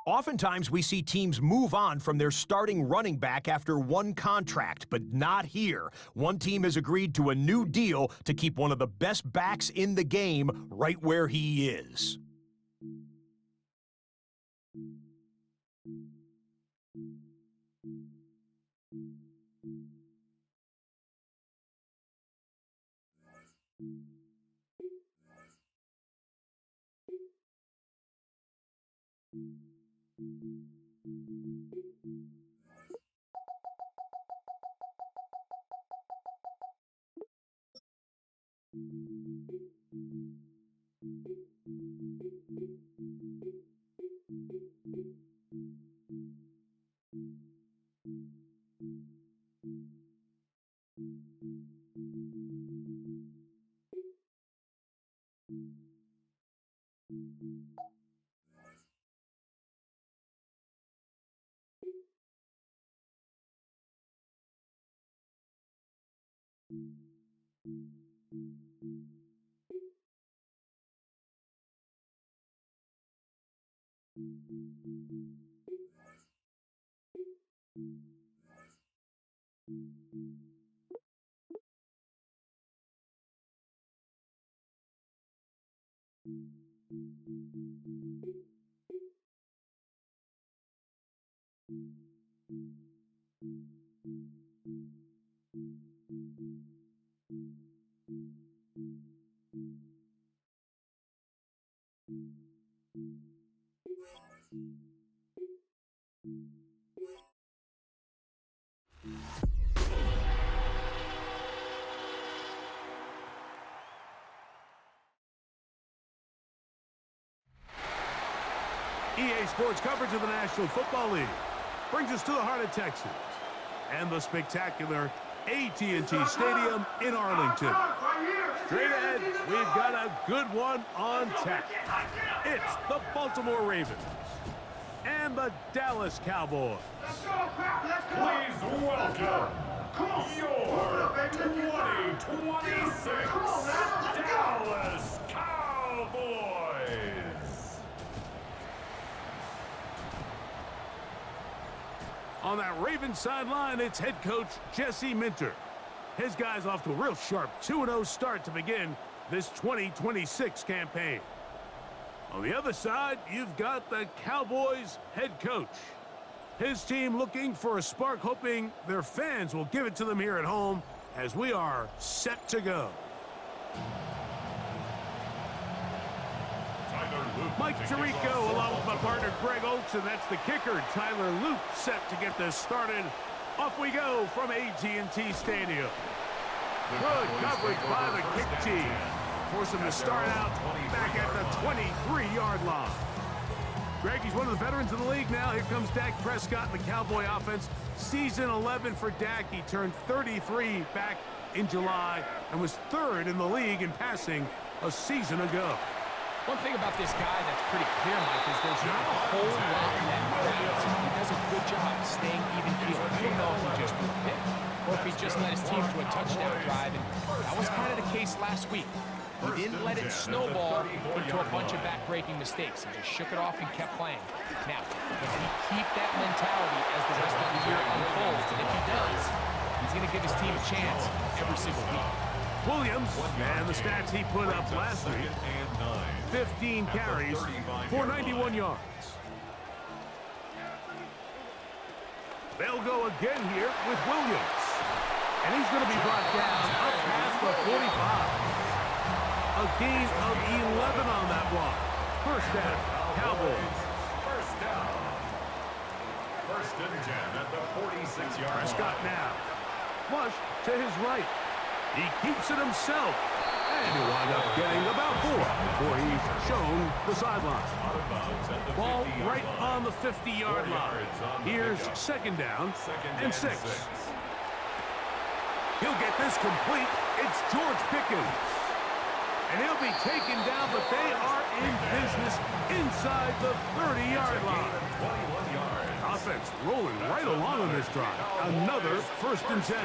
Oftentimes, we see teams move on from their starting running back after one contract, but not here. One team has agreed to a new deal to keep one of the best backs in the game right where he is. EA Sports coverage of the National Football League brings us to the heart of Texas and the spectacular AT&T Stadium in Arlington. Straight ahead, we've got a good one on tap. It's the Baltimore Ravens and the Dallas Cowboys. Please welcome your 2026 Dallas Cowboys. On that Ravens sideline, it's head coach Jesse Minter. His guys off to a real sharp 2-0 start to begin this 2026 campaign. On the other side, you've got the Cowboys head coach. His team looking for a spark, hoping their fans will give it to them here at home as we are set to go. Mike Tirico along with my partner Greg Oates, and that's the kicker, Tyler Luke, set to get this started Off we go from AT&T Stadium. Good coverage by the kick team. Force him to start out back at the 23-yard line. Greg, he's one of the veterans of the league now. Here comes Dak Prescott in the Cowboy offense. Season 11 for Dak. He turned 33 back in July and was third in the league in passing a season ago. One thing about this guy that's pretty clear, Mike, is there's not a whole lot that happens. He does a good job staying even keeled. I don't know if he just threw a pick or if he just led his team to a touchdown drive, and that was kind of the case last week. He didn't let it snowball into a bunch of back-breaking mistakes. He just shook it off and kept playing. Now, can he keep that mentality as the rest of the year unfolds? And if he does, he's going to give his team a chance every single week. Williams, and the stats he put up last week, 15 carries for 91 yards. They'll go again here with Williams. And he's going to be brought down up past the 45. A gain of 11 on that one. First down, Cowboys. First down. First and 10 at the 46-yard line. Prescott now. Flush to his right. He keeps it himself. And he'll wind up getting about 4 before he's shown the sideline. Ball right on the 50-yard line. Here's second down and 6. He'll get this complete. It's George Pickens. And he'll be taken down, but they are in business inside the 30-yard line. Offense rolling right along on this drive. Another first and 10.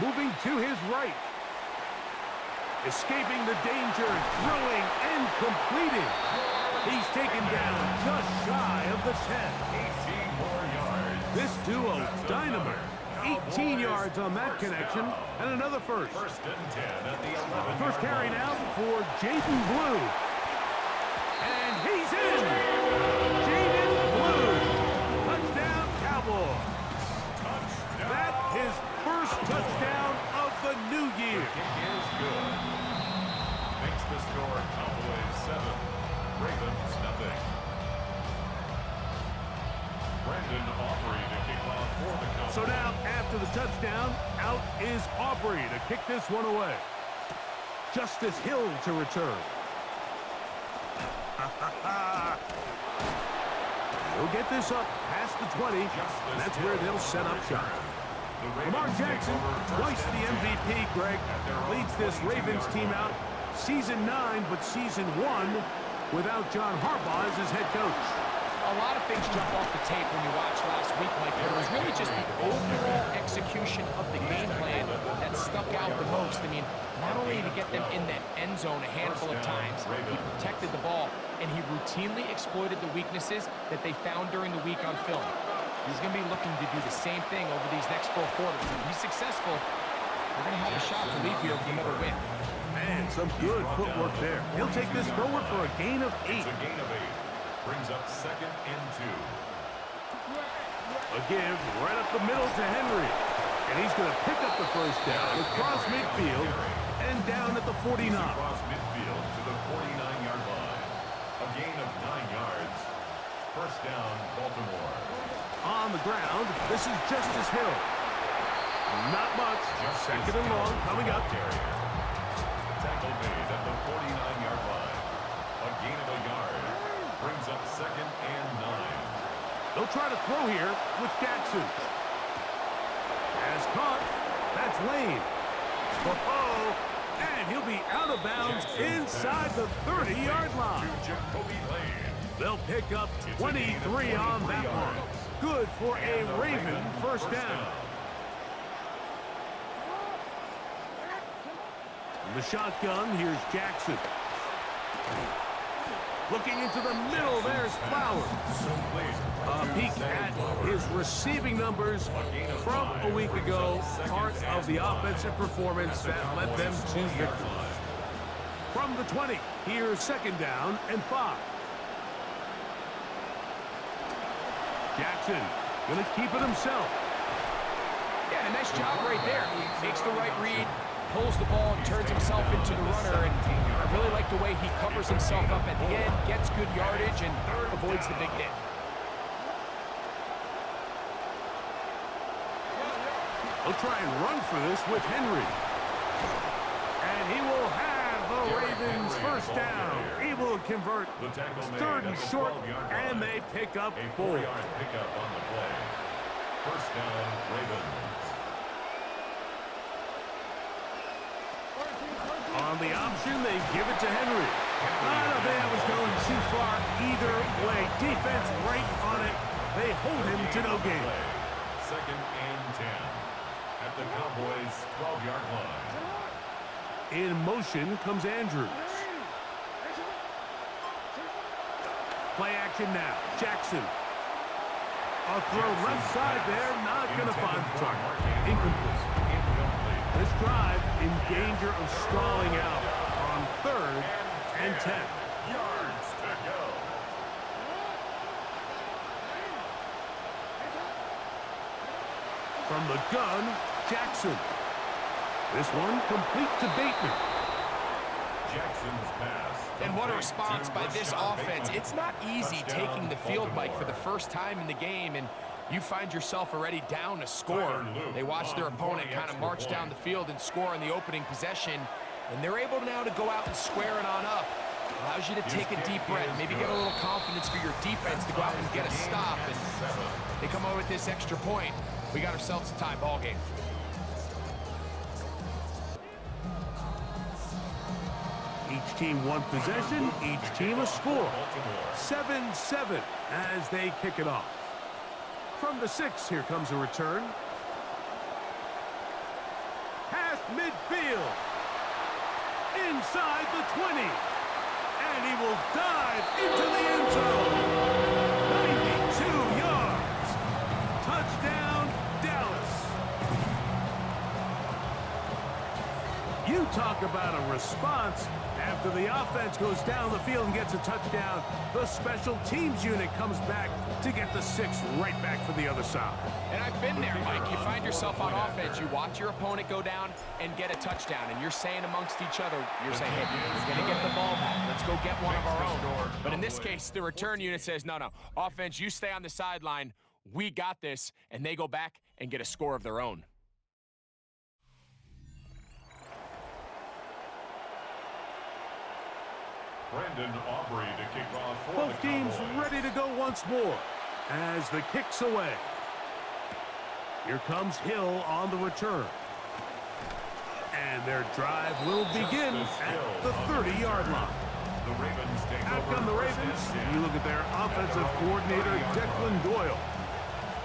Moving to his right. Escaping the danger, throwing and completing. He's taken down just shy of the 10. 18 more yards. This duo, dynamite. 18 yards on that connection, and another first. First and 10 at the 11. First carry now for Jaden Blue. And he's in! Jaden Blue. Touchdown, Cowboys. Touchdown. That his first touchdown of the new year. Kick is good. Makes the score Cowboys 7, Ravens nothing. Brandon Aubrey to kick off for the Cowboys. So now, after the touchdown, out is Aubrey to kick this one away. Justice Hill to return. He'll get this up past the 20, and that's where they'll set up shop. Lamar Jackson, twice the MVP, Greg, leads this Ravens team out. Season 9, but season 1 without John Harbaugh as his head coach. A lot of things jump off the tape when you watch last week, Mike. It was really just the overall execution of the game plan that stuck out the most. I mean, not only did he get them in that end zone a handful of times, he protected the ball, and he routinely exploited the weaknesses that they found during the week on film. He's going to be looking to do the same thing over these next 4 quarters. If he's successful, we're going to have a shot to leave here with another win. Man, some good footwork there. He'll take this forward for a gain of 8. It's a gain of 8. Brings up second and 2. A give right up the middle to Henry. And he's going to pick up the first down across midfield and down at the 49. Across midfield to the 49-yard line. A gain of 9 yards. First down, Baltimore. On the ground, this is Justice Hill. Not much. Second and long coming up. Tackle made at the 49-yard line. A gain of a yard. Brings up second and 9. They'll try to throw here with Jackson. Has caught. That's Lane. Oh, and he'll be out of bounds inside the 30-yard line. They'll pick up 23 on that one. Good for a Raven first down. In the shotgun, here's Jackson. Looking into the middle, there's Flowers. A peek at his receiving numbers from a week ago. Part of the offensive performance that led them to victory. From the 20, here's second down and 5. Jackson gonna keep it himself. Yeah, a nice job right there. He makes the right read, pulls the ball, and turns himself into the runner. And I really like the way he covers himself up at the end, gets good yardage, and avoids the big hit. He'll try and run for this with Henry. And he will have the Ravens first down. He will convert third and short, and they pick up 4. 4-yard pickup on the play. First down, Ravens. On the option, they give it to Henry. I don't think that was going too far either way. Defense right on it. They hold him to no gain. Second and 10 at the Cowboys' 12-yard line. In motion comes Andrews. Play action now. Jackson. A throw left side there. Not going to find the target. Incomplete. This drive in danger of stalling out on 3rd and 10. Yards to go. From the gun, Jackson. This one complete to Bateman. Jackson's pass. And what a response by this offense. It's not easy taking the field, Mike, for the first time in the game, and you find yourself already down a score. They watch their opponent kind of march down the field and score in the opening possession, and they're able now to go out and square it on up. Allows you to take a deep breath, maybe get a little confidence for your defense to go out and get a stop, and they come over with this extra point. We got ourselves a tie ball game. Each team one possession, each team a score. 7-7 as they kick it off. From the 6, here comes a return. Past midfield. Inside the 20. And he will dive into the end zone. 92 yards. Touchdown, Dallas. You talk about a response. After the offense goes down the field and gets a touchdown, the special teams unit comes back to get the 6 right back for the other side. And I've been there, Mike. You find yourself on offense, you watch your opponent go down and get a touchdown, and you're saying amongst each other, you're saying, hey, we're going to get the ball back. Let's go get one of our own. But in this case, the return unit says, no, offense, you stay on the sideline. We got this, and they go back and get a score of their own. Brandon Aubrey to kick off for Both the teams Cowboys. ready to go once more as the kick's away. Here comes Hill on the return. And their drive will begin at the 30-yard line. The Ravens take Out over come the first Ravens. and 10. You look at their offensive coordinator, Declan Doyle.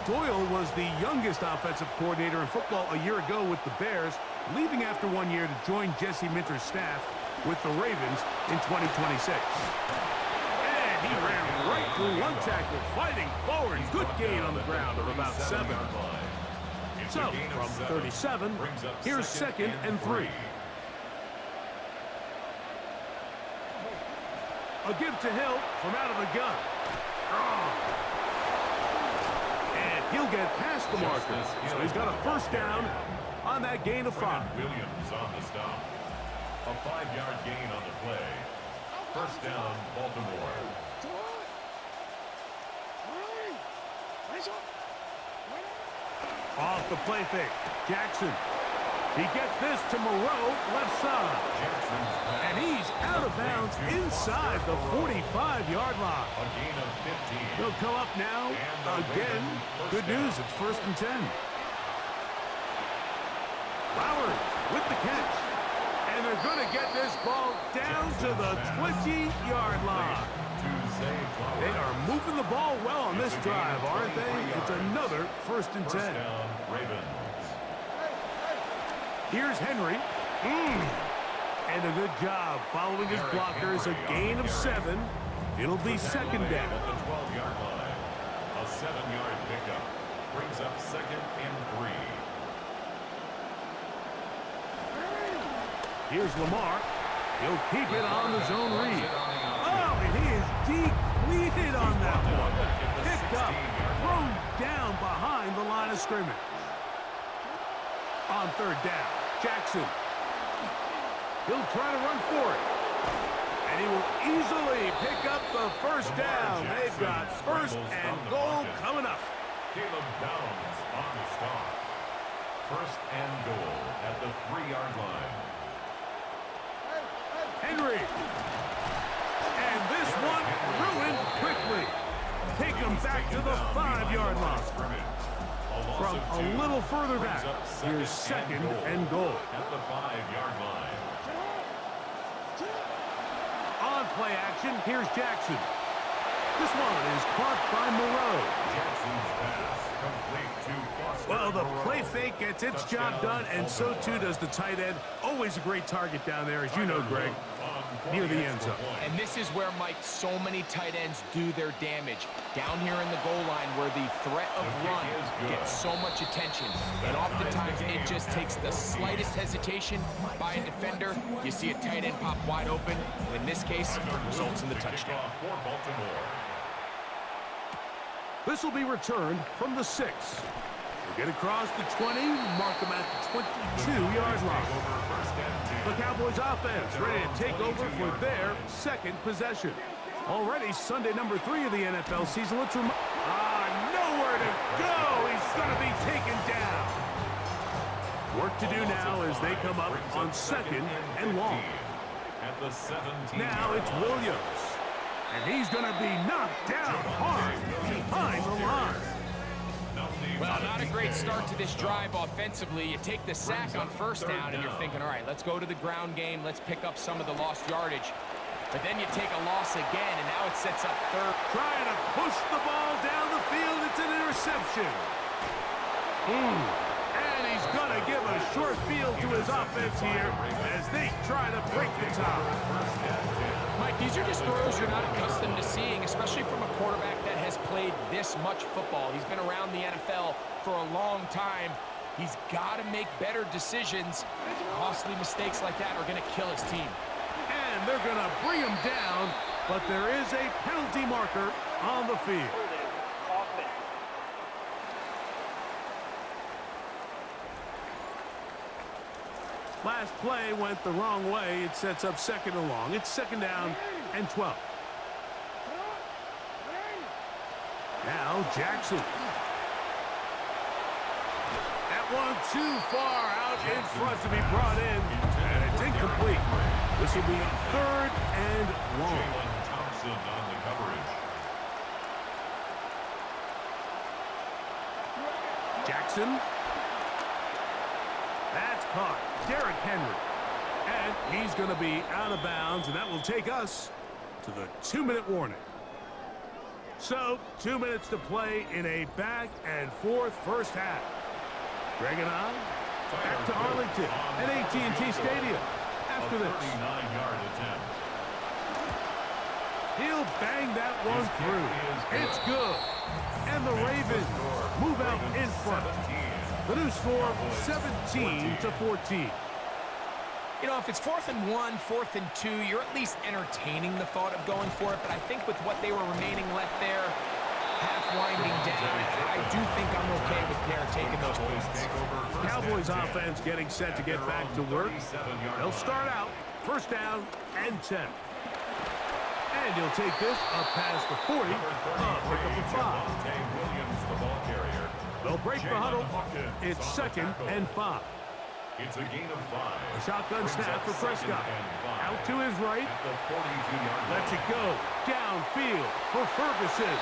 Doyle was the youngest offensive coordinator in football a year ago with the Bears, leaving after 1 year to join Jesse Minter's staff with the Ravens in 2026. And he ran right through one tackle, fighting forward. Good gain on the ground of about 7. So, from 37, here's 2nd and 3. A give to Hill from out of the gun. And he'll get past the marker. So he's got a first down on that gain of 5. Williams on the stop. A 5-yard gain on the play. First down, Baltimore. Off the play fake. Jackson. He gets this to Moreau, left side. And he's out of bounds inside the 45-yard line. A gain of 15. He'll come up now again. Good news, it's 1st and 10. Flowers with the catch. And they're going to get this ball down to the 20-yard line. They are moving the ball well on this drive, aren't they? It's another 1st and 10. First down, Ravens. Here's Henry. And a good job following his blockers. A gain of 7. It'll be 2nd down. At the 12-yard line. A 7-yard pickup. Brings up 2nd and 3. Here's Lamar. He'll keep it on the zone read. Oh, and he is depleted on that one. Picked up, thrown down behind the line of scrimmage. On 3rd down, Jackson. He'll try to run for it. And he will easily pick up the first down. They've got 1st and goal coming up. Caleb Downs on the stop. First and goal at the 3-yard line. Henry. And this one ruined quickly. Take him back to the 5-yard line. From a little further back, here's second and goal. At the 5-yard line. On play action, here's Jackson. This one is caught by Moreau. Jackson's pass complete to Foster. Well, the play fake gets its job done, and so too does the tight end. Always a great target down there, as you know, Greg, near the end zone. And this is where, Mike, so many tight ends do their damage. Down here in the goal line where the threat of run gets so much attention. And oftentimes it just takes the slightest hesitation by a defender. You see a tight end pop wide open. In this case, it results in the touchdown. For Baltimore. This will be returned from the 6. We'll get across the 20, mark them at the 22-yard line. The Cowboys offense ready to take over for their second possession. Already Sunday number 3 of the NFL season. Let's nowhere to go. He's going to be taken down. Work to do now as they come up on second and long. At the 17. Now it's Williams. And he's going to be knocked down hard behind the line. Well, not a great start to this drive offensively. You take the sack on first down, and you're thinking, all right, let's go to the ground game. Let's pick up some of the lost yardage. But then you take a loss again, and now it sets up third. Trying to push the ball down the field. It's an interception. And he's going to give a short field to his offense here as they try to break the top. Mike, these are just throws you're not accustomed to seeing, especially from a quarterback that has played this much football. He's been around the NFL for a long time. He's got to make better decisions. Costly mistakes like that are going to kill his team. And they're going to bring him down, but there is a penalty marker on the field. Last play went the wrong way. It sets up second and long. It's second down and 12. Now Jackson. That one too far out in front to be brought in, and it's incomplete. This will be third and long. Thompson on the coverage. Jackson. That's caught. Derrick Henry. And he's going to be out of bounds, and that will take us to the 2-minute warning. So, 2 minutes to play in a back-and-forth first half. Greg and I, back to Arlington at AT&T Stadium after this. 39-yard attempt. He'll bang that one through. It's good. And the Ravens move out in front. The new score, 17-14. You know, if it's 4th and 1, 4th and 2, you're at least entertaining the thought of going for it. But I think with what they were remaining left there, half winding down, I do think I'm okay with Pierre taking those points. Cowboys offense getting set to get back to work. They'll start out first down and 10. And he'll take this up past the 40. Pick up the 5. They'll break the huddle. It's second and 5. It's a gain of 5. A shotgun snap for Prescott. Out to his right. Lets it go downfield for Ferguson.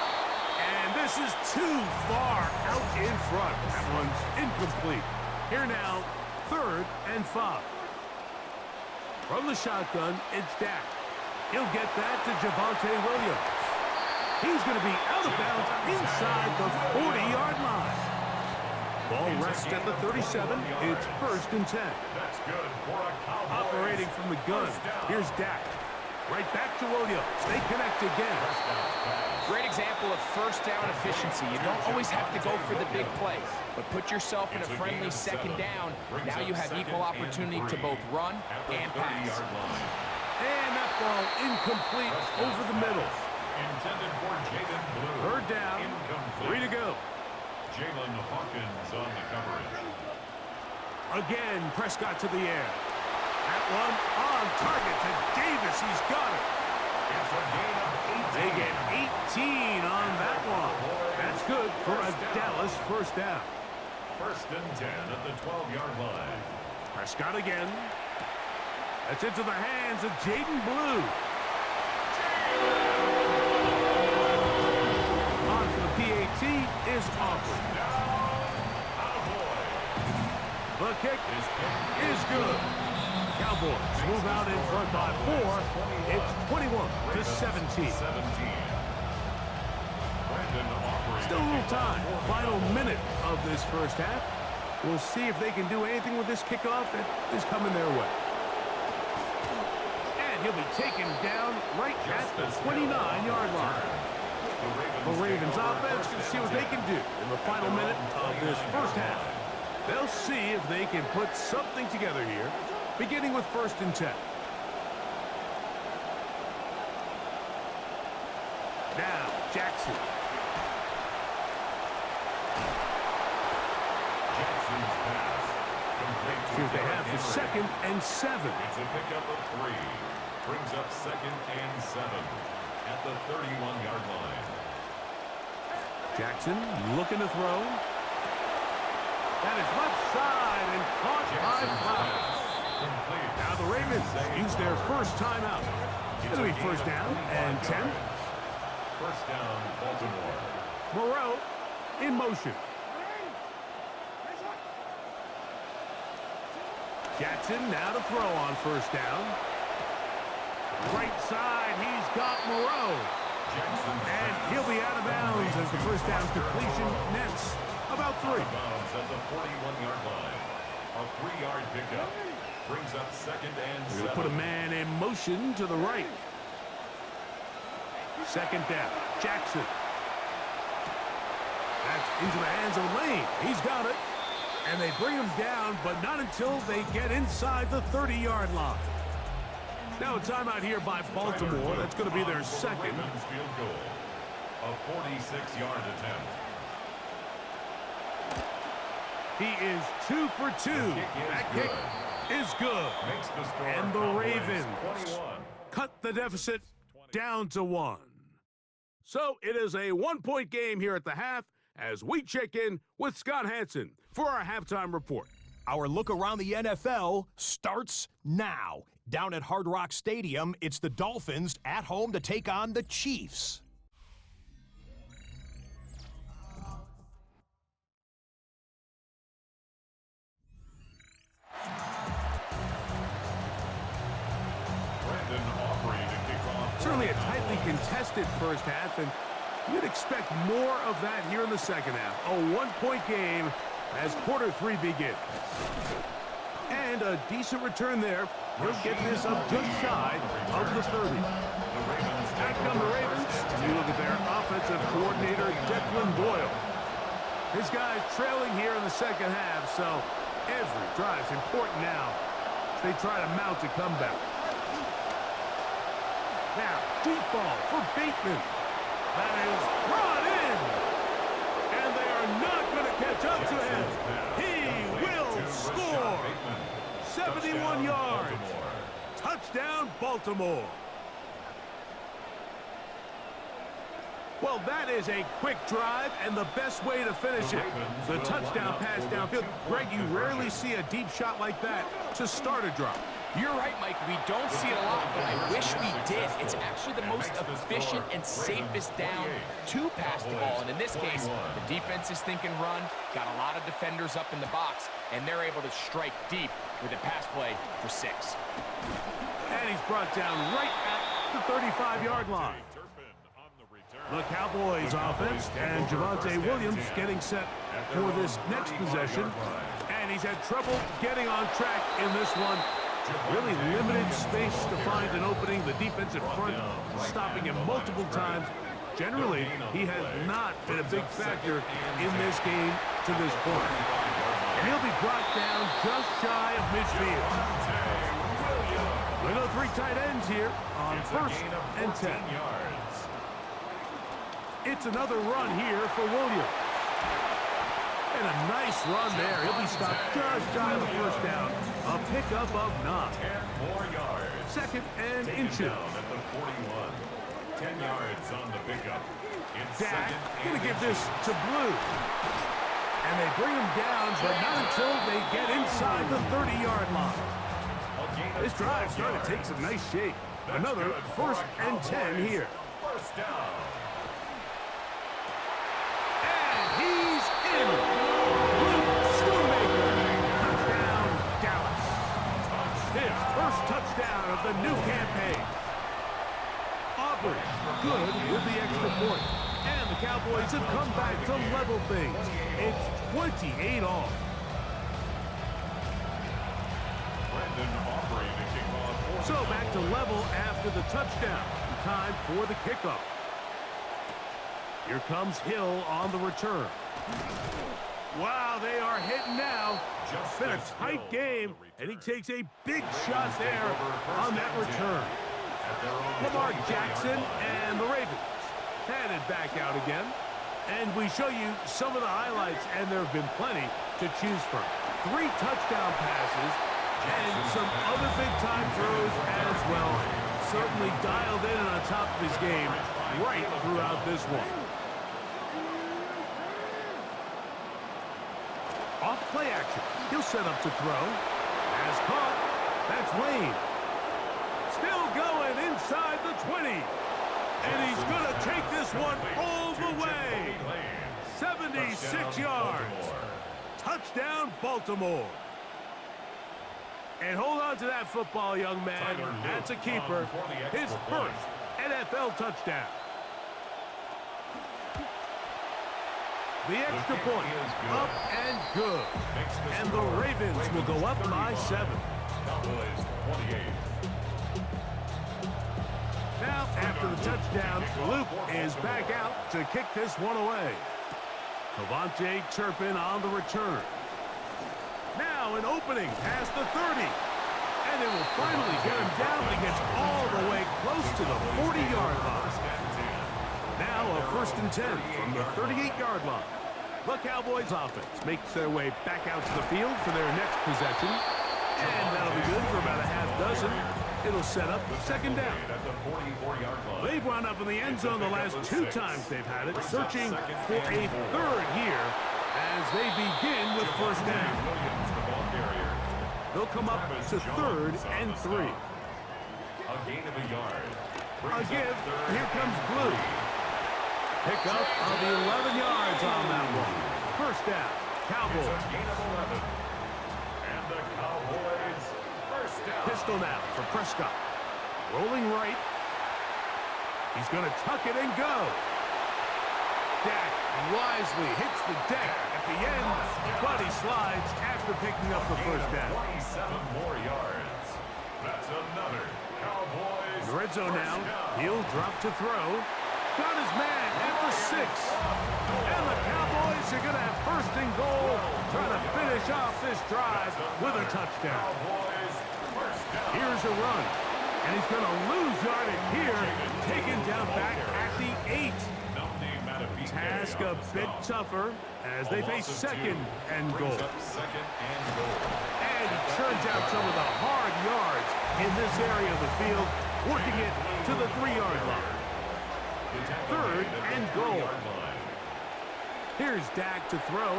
And this is too far out in front. That one's incomplete. Here now, third and 5. From the shotgun, it's Dak. He'll get that to Javonte Williams. He's going to be out of bounds inside the 40-yard line. Ball rests at the 37. It's first and 10. That's good for a Cowboys. Operating from the gun. Here's Dak. Right back to Williams. They connect again. Great example of first down efficiency. You don't always have to go for the big play, but put yourself in a friendly second down. Now you have equal opportunity to both run and pass. And that ball incomplete over the middle. Intended for Jaden Blue. Third down. Incomplete. 3 to go. Jalen Hawkins on the coverage. Again, Prescott to the air. That one on target to Davis. He's got it. It's a gain of 18. They get 18 on that one. That's good for a Dallas first down. First and 10 at the 12-yard line. Prescott again. That's into the hands of Jaden Blue. On for the PAT is Aubrey. The kick is good. Cowboys move out in front by 4. It's 21-17. Still a little time. Final minute of this first half. We'll see if they can do anything with this kickoff that is coming their way. And he'll be taken down right at the 29-yard line. The Ravens offense can see what they can do in the final minute of this first half. They'll see if they can put something together here, beginning with first and 10. Now, Jackson. Jackson's pass. See if they have the 2nd and 7. It's a pickup of 3. Brings up 2nd and 7 at the 31-yard line. Jackson looking to throw. That is left side and caught by Flowers. Now the Ravens use their first timeout. It'll be first down and 10. First down, Baltimore. Moreau in motion. Jackson now to throw on first down. Right side, he's got Moreau. And he'll be out of bounds as the first down completion nets about 3. Bounds at the 41-yard line. A 3-yard pickup. Brings up 2nd and 7. We'll put a man in motion to the right. Second down, Jackson. That's into the hands of Lane. He's got it. And they bring him down, but not until they get inside the 30-yard line. Now a timeout here by Baltimore. That's going to be their 2nd. Ravens field goal. A 46-yard attempt. He is 2 for 2. That kick is good. Makes the score And the Cowboys Ravens 21. cut the deficit down to 1. So it is a 1-point game here at the half as we check in with Scott Hansen for our halftime report. Our look around the NFL starts now. Down at Hard Rock Stadium, it's the Dolphins at home to take on the Chiefs. Certainly a tightly contested first half, and you'd expect more of that here in the second half. A 1-point game as quarter 3 begins. And a decent return there. He'll get this up just shy of the 30. Back come the Ravens. You look at their offensive coordinator, Declan Boyle. His guys trailing here in the second half, so every drive's important now as they try to mount a comeback. Now, deep ball for Bateman. That is brought in. And they are not going to catch up to him. He will score. 71 yards. Touchdown, Baltimore. Well, that is a quick drive and the best way to finish it. The touchdown pass downfield. Greg, you rarely see a deep shot like that to start a drive. You're right, Mike. We don't see it a lot, but I wish we did. It's actually the most efficient and safest down to pass the ball. And in this case, the defense is thinking run, got a lot of defenders up in the box, and they're able to strike deep with a pass play for 6. And he's brought down right at the 35-yard line. The Cowboys offense and Javonte Williams getting set for this next possession. And he's had trouble getting on track in this one. Really limited space to find an opening. The defensive front stopping him multiple times. Generally, he has not been a big factor in this game to this point. And he'll be brought down just shy of midfield. We go 3 tight ends here on first and 10. It's another run here for Williams. And a nice run there. He'll be stopped just shy of the first down. A pickup of 9. 10 more yards. Second and inches. Down at the 41. 10 yards on the pickup. It's Dak second gonna and give this to Blue. And they bring him down, but not until they get inside the 30-yard line. This drive starting to take some nice shape. Another 1st and 10 here. First down. And he's in. Schoonmaker. Touchdown, Dallas. His first touchdown of the new campaign. Auburn good with the extra point. And the Cowboys have come back to level things. It's 28 all. So back to level after the touchdown. Time for the kickoff. Here comes Hill on the return. Wow, they are hitting now. It's been a tight game, and he takes a big shot there on that return. Lamar Jackson and the Ravens headed back out again. And we show you some of the highlights, and there have been plenty to choose from. 3 touchdown passes and some other big-time throws as well. Certainly dialed in and on top of his game right throughout this one. Off play action. He'll set up to throw. Has caught. That's Wayne. Still going inside the 20. And he's going to take this one all the way. 76 yards. Touchdown, Baltimore. And hold on to that football, young man. That's a keeper. His first NFL touchdown. The extra point, up and good. And the Ravens will go up by 7. Cowboys 28. Now, after the touchdown, Luke is back out to kick this one away. Cavante Turpin on the return. Now an opening past the 30. And it will finally get him down when he gets all the way close to the 40-yard line. Now a 1st and 10 from the 38-yard line. The Cowboys offense makes their way back out to the field for their next possession. And that'll be good for about a half dozen. It'll set up 2nd down. They've wound up in the end zone the last 2 times they've had it, searching for a 3rd here as they begin with 1st down. They'll come up to 3rd and 3. A gain of a yard. A give. Here comes Blue. Pick up of 11 yards on that one. 1st down. Cowboys. A gain of 11. And the Cowboys first down. Pistol now for Prescott. Rolling right. He's going to tuck it and go. Dak wisely hits the deck at the end, but he slides after picking up the 1st down. 27 more yards. That's another Cowboys. In the red zone now. He'll drop to throw. Got his man at the 6. And the Cowboys are going to have 1st and goal, trying to finish off this drive with a touchdown. Here's a run. And he's going to lose yardage here, taken down back at the 8. Task a bit tougher as they face 2nd and goal. And he turns out some of the hard yards in this area of the field, working it to the 3-yard line. 3rd and goal. Here's Dak to throw.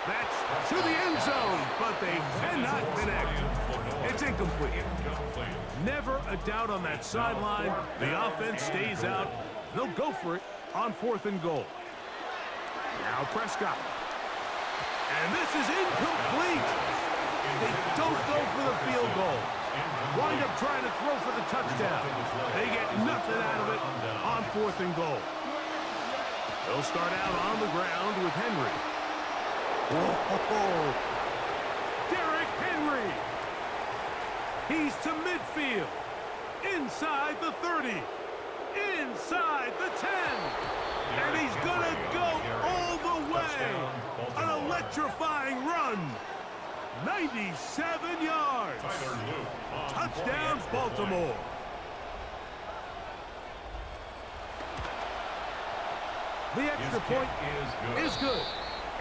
That's to the end zone, but they cannot connect. It's incomplete. Never a doubt on that sideline. The offense stays out. They'll go for it on 4th and goal. Now Prescott. And this is incomplete. They don't go for the field goal. Wind up trying to throw for the touchdown. They get nothing out of it on 4th and goal. They'll start out on the ground with Henry. Whoa! Derrick Henry. He's to midfield. Inside the 30. Inside the 10. And he's going to go all the way. An electrifying run. 97 yards. Touchdown, Baltimore. The extra point is good.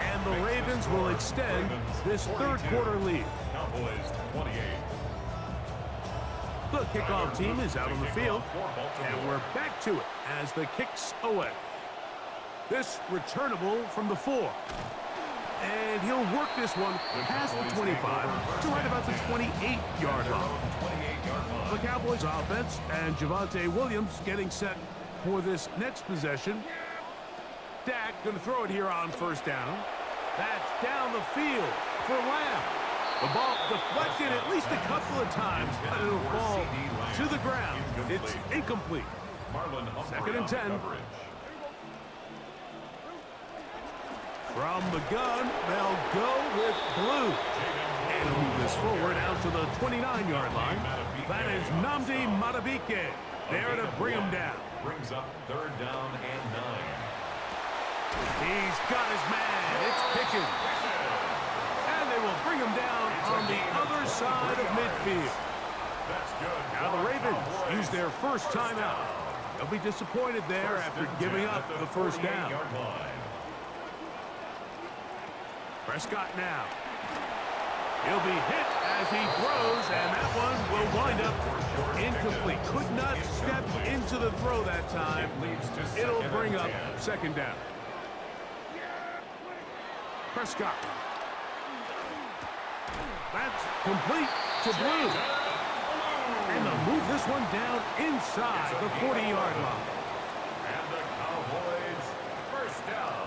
And the Ravens will extend this 3rd quarter lead. Cowboys 28. The kickoff team is out on the field, and we're back to it as the kick's away. This returnable from the 4. And he'll work this one past the 25 to right about the 28-yard line. The Cowboys offense and Javonte Williams getting set for this next possession. Dak going to throw it here on first down. That's down the field for Lamb. The ball deflected at least a couple of times, but it'll fall to the ground. It's incomplete. 2nd and 10. From the gun, they'll go with blue. And move this forward out to the 29-yard line. That is Nnamdi Madubuike there to bring him down. Brings up 3rd down and 9. He's got his man. It's Pickens. And they will bring him down on the other side of midfield. Now the Ravens use their first timeout. They'll be disappointed there after giving up the first down. Prescott now. He'll be hit as he throws, and that one will wind up incomplete. Could not step into the throw that time. It'll bring up 2nd down. Prescott. That's complete to Blue. And they'll move this one down inside the 40-yard line. And the Cowboys first down.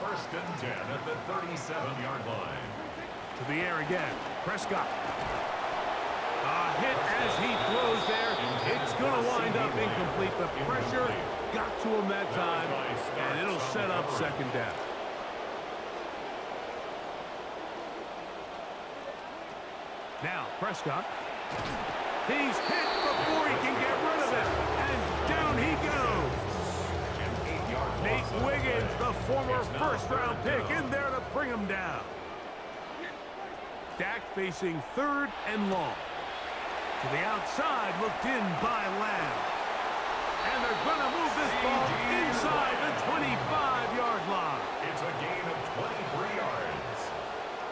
1st and 10 at the 37-yard line. To the air again. Prescott. A hit as he throws there. It's going to wind up incomplete. The pressure got to him that time, and it'll set up 2nd down. Now, Prescott. He's hit before he can get rid of it. And down he goes. Nate Wiggins, the former first-round pick, in there to bring him down. Dak facing 3rd and long. To the outside, looked in by Lamb. And they're going to move this ball inside the 25-yard line. It's a gain of 23 yards.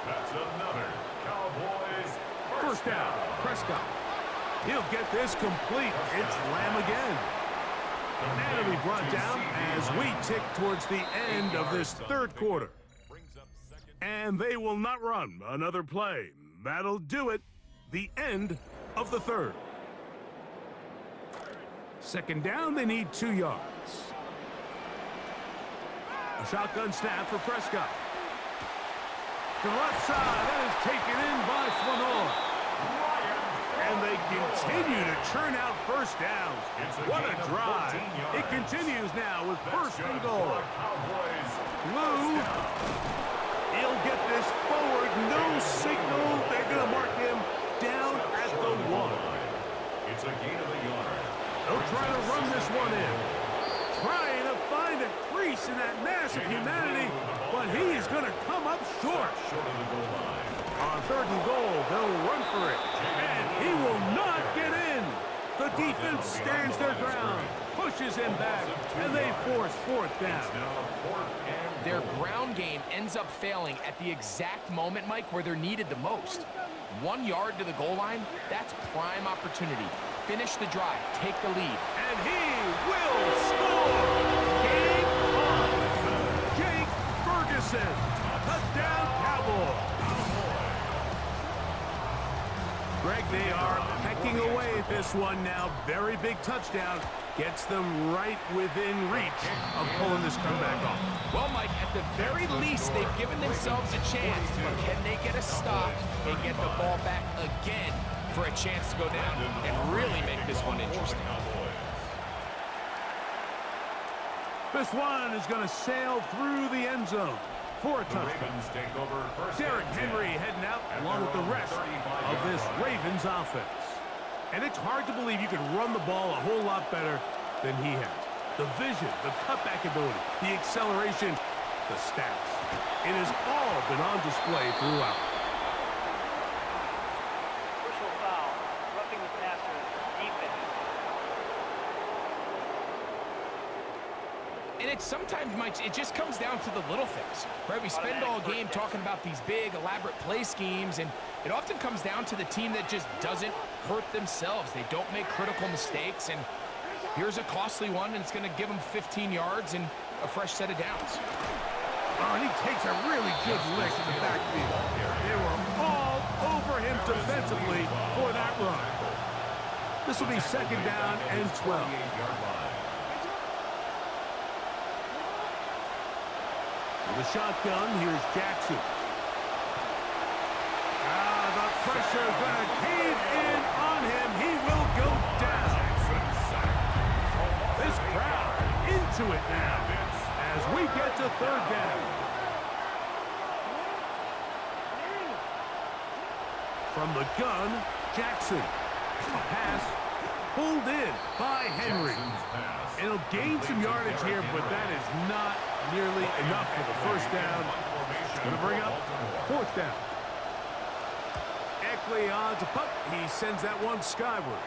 That's another Cowboys first down. Prescott. He'll get this complete. It's Lamb again. And it'll be brought down as we tick towards the end of this 3rd quarter. And they will not run another play. That'll do it. The end of the 3rd. 2nd down, they need 2 yards. A shotgun snap for Prescott. To the left side, that is taken in by Flanor. And they continue to churn out first downs. What a drive. It continues now with 1st and goal. Blue. He'll get this forward. No signal. They're going to mark him down at the 1. It's a gain of a yard. They'll try to run this one in. Trying to find a crease in that mass of humanity, but he's going to come up short. Short of the goal line. On 3rd and goal, they'll run for it. And he will not get in. The defense stands their ground, pushes him back, and they force 4th down. Their ground game ends up failing at the exact moment, Mike, where they're needed the most. 1 yard to the goal line, that's prime opportunity. Finish the drive, take the lead. And he will score! Game on! Jake Ferguson, touchdown Cowboys! Greg, they are pecking away at this one now. Very big touchdown. Gets them right within reach of pulling this comeback off. Well, Mike, at the very least, they've given themselves a chance. But can they get a stop and get the ball back again for a chance to go down and really make this one interesting? This one is going to sail through the end zone for a touchdown. Derrick Henry heading out along with the rest of this Ravens offense. And it's hard to believe you can run the ball a whole lot better than he has. The vision, the cutback ability, the acceleration, the stats. It has all been on display throughout. Personal foul, roughing the passer, defense. And it's sometimes, Mike, it just comes down to the little things, right? We spend all game talking about these big, elaborate play schemes, and it often comes down to the team that just doesn't hurt themselves. They don't make critical mistakes, and here's a costly one, and it's going to give them 15 yards and a fresh set of downs. Oh, and he takes a really good lick in the backfield. They were all over him defensively for that run. This will be second down and 12. With the shotgun, here's Jackson. The pressure gonna cave in on him. He will go down. This crowd into it now as we get to third down. From the gun, Jackson. A pass pulled in by Henry. And he'll gain some yardage here, but that is not nearly enough for the first down. It's going to bring up fourth down. Eckley on to punt. He sends that one skyward.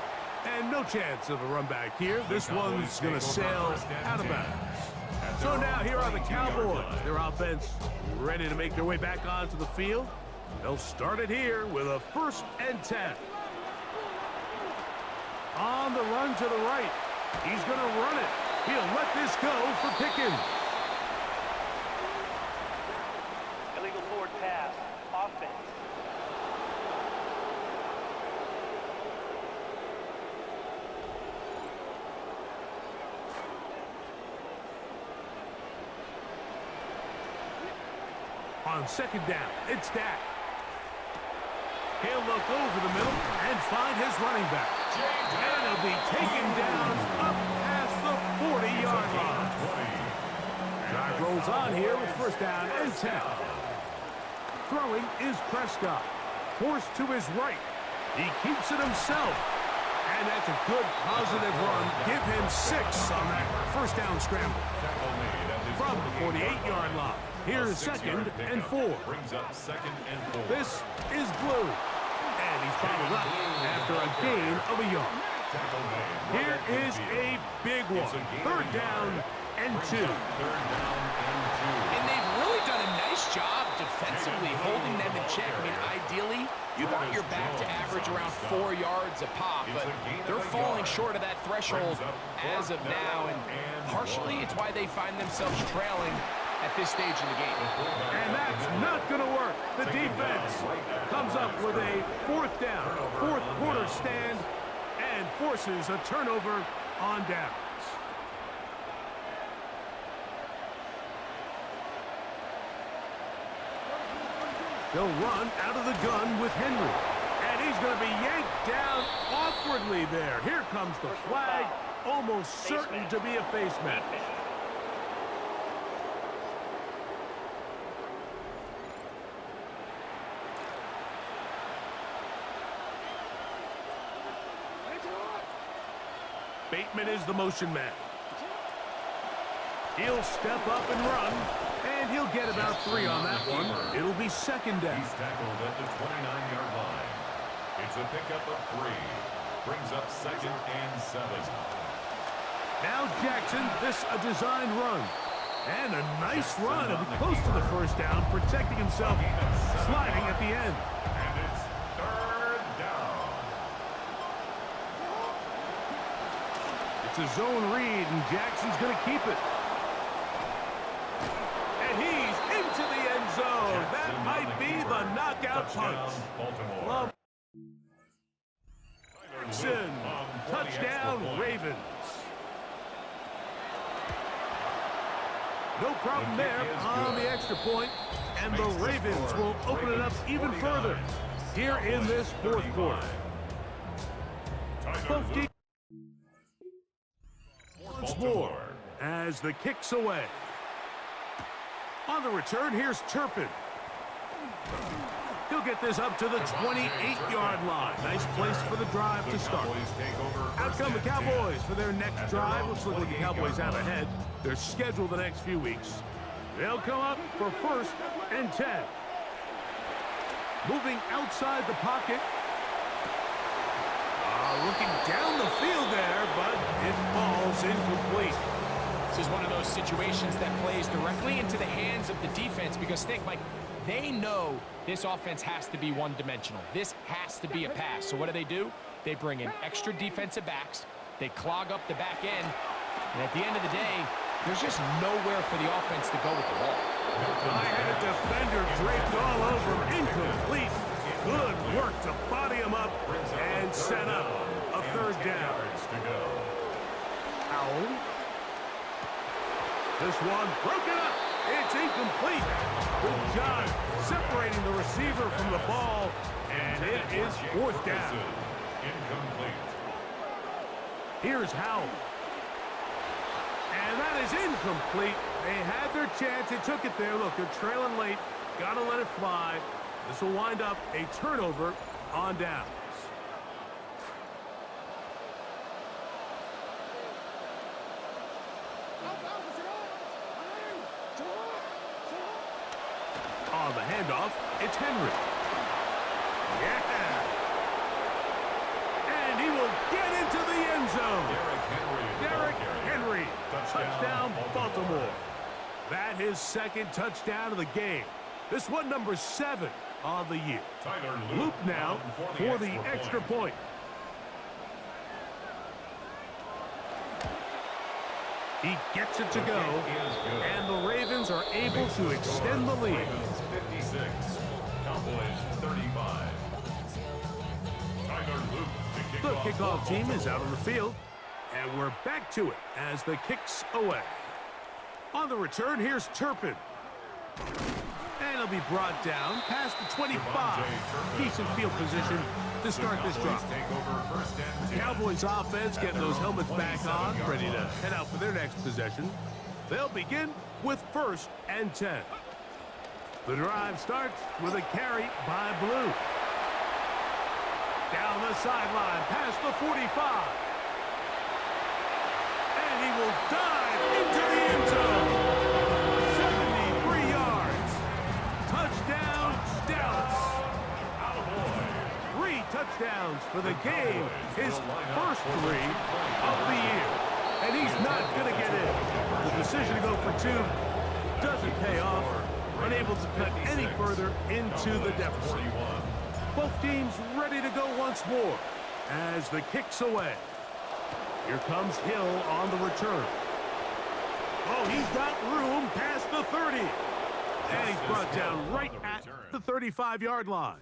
And no chance of a run back here. This one's going to sail out of bounds. So now here are the Cowboys. Their offense ready to make their way back onto the field. They'll start it here with a 1st and 10. On the run to the right. He's going to run it. He'll let this go for Pickens. Illegal forward pass. Offense. On second down, it's Dak. He'll look over the middle and find his running back. And he'll be taken down up past the 40-yard line. Drive rolls on here with 1st down and 10. Throwing is Prescott. Forced to his right. He keeps it himself. And that's a good positive run. Give him 6 on that 1st down scramble. From the 48-yard line. Here's 2nd and 4. Brings up 2nd and 4. This is Blue. And he's followed up after a gain of a yard. Here is a big one. 3rd down and 2. And they've really done a nice job defensively holding them in check. I mean, ideally, you want your back to average around 4 yards a pop, but they're falling short of that threshold as of now, and partially it's why they find themselves trailing at this stage in the game. And that's not going to work. The defense comes up with a 4th down, 4th quarter stand, and forces a turnover on downs. They'll run out of the gun with Henry. And he's going to be yanked down awkwardly there. Here comes the flag, almost certain to be a face match. Bateman is the motion man. He'll step up and run, and he'll get about 3 on that one. It'll be 2nd down. He's tackled at the 29-yard line. It's a pickup of 3. Brings up 2nd and 7. Now Jackson, this a design run. And a nice run. It'll be close to the 1st down, protecting himself, sliding at the end. And it's 3rd down. It's a zone read, and Jackson's going to keep it. And he's into the end zone. That might be the knockout punch. Baltimore. Jackson, touchdown Ravens. No problem there on the extra point, and the Ravens will open it up even further here in this 4th quarter. Both teams once more as the kick's away. On the return, here's Turpin. He'll get this up to the 28-yard line. Nice place for the drive to start. Out come the Cowboys for their next drive. Looks like the Cowboys out ahead. They're scheduled the next few weeks. They'll come up for 1st and 10. Moving outside the pocket. Looking down the field there, but it falls incomplete. This is one of those situations that plays directly into the hands of the defense because think, Mike, they know this offense has to be one-dimensional. This has to be a pass. So what do? They bring in extra defensive backs. They clog up the back end. And at the end of the day, there's just nowhere for the offense to go with the ball. I had a defender draped all over him. Incomplete. Good work to body him up and set up a third down. Powell. This one broken up. It's incomplete. Good job separating the receiver from the ball, and it is fourth down. Incomplete. Here's Howell. And that is incomplete. They had their chance. They took it there. Look, they're trailing late. Got to let it fly. This will wind up a turnover on downs. On the handoff, it's Henry. Yeah. And he will get into the end zone. Derrick Henry. Touchdown, Baltimore. That his second touchdown of the game. This one number 7 on the year. Loop now for the extra point. He gets it to go, and the Ravens are able to extend the lead. 56, Cowboys 35. The kickoff team is out on the field, and we're back to it as the kick's away. On the return, here's Turpin. And he'll be brought down past the 25. Decent field position to start this drive. The Cowboys offense getting those helmets back on, ready to head out for their next possession. They'll begin with 1st and 10. The drive starts with a carry by Blue. Down the sideline, past the 45. And he will dive into the end zone. 73 yards. Touchdown, Dallas. 3 touchdowns for the game. His first 3 of the year. And he's not going to get in. The decision to go for 2 doesn't pay off. Unable to cut any further into the deficit. Both teams ready to go once more as the kick's away. Here comes Hill on the return. Oh, he's got room past the 30. And he's brought down right at the 35-yard line.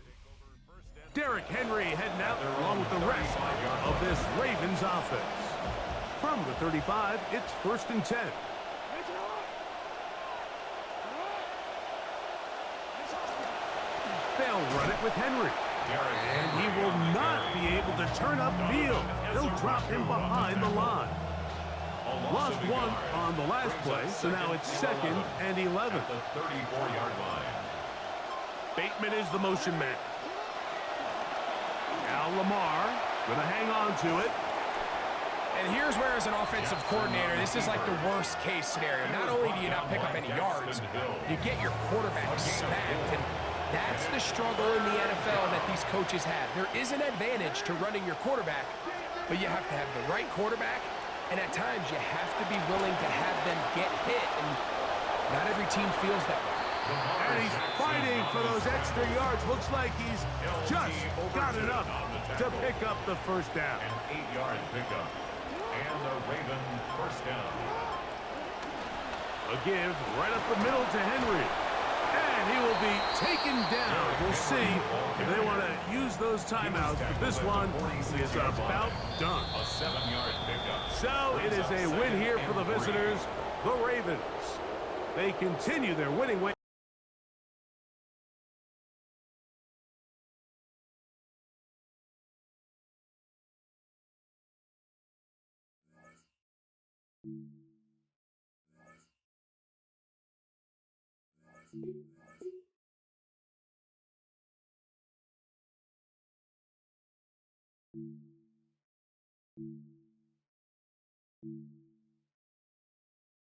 Derrick Henry heading out along with the rest of this Ravens offense. From the 35, it's 1st and 10. They'll run it with Henry. And he will not be able to turn upfield. They'll drop him behind the line. Lost 1 on the last play, so now it's 2nd and 11. The 34-yard line. Bateman is the motion man. Now Lamar going to hang on to it. And here's where, as an offensive coordinator, this is like the worst-case scenario. Not only do you not pick up any yards, you get your quarterback smacked. And that's the struggle in the NFL that these coaches have. There is an advantage to running your quarterback, but you have to have the right quarterback, and at times you have to be willing to have them get hit, and not every team feels that way. And he's fighting for those extra yards. Looks like he's just got enough to pick up the first down. An 8-yard pickup. And the Raven first down. A give right up the middle to Henry. And he will be taken down. We'll see if they want to use those timeouts, but this one is about done. A 7-yard pickup. So it is a win here for the visitors, the Ravens. They continue their winning way.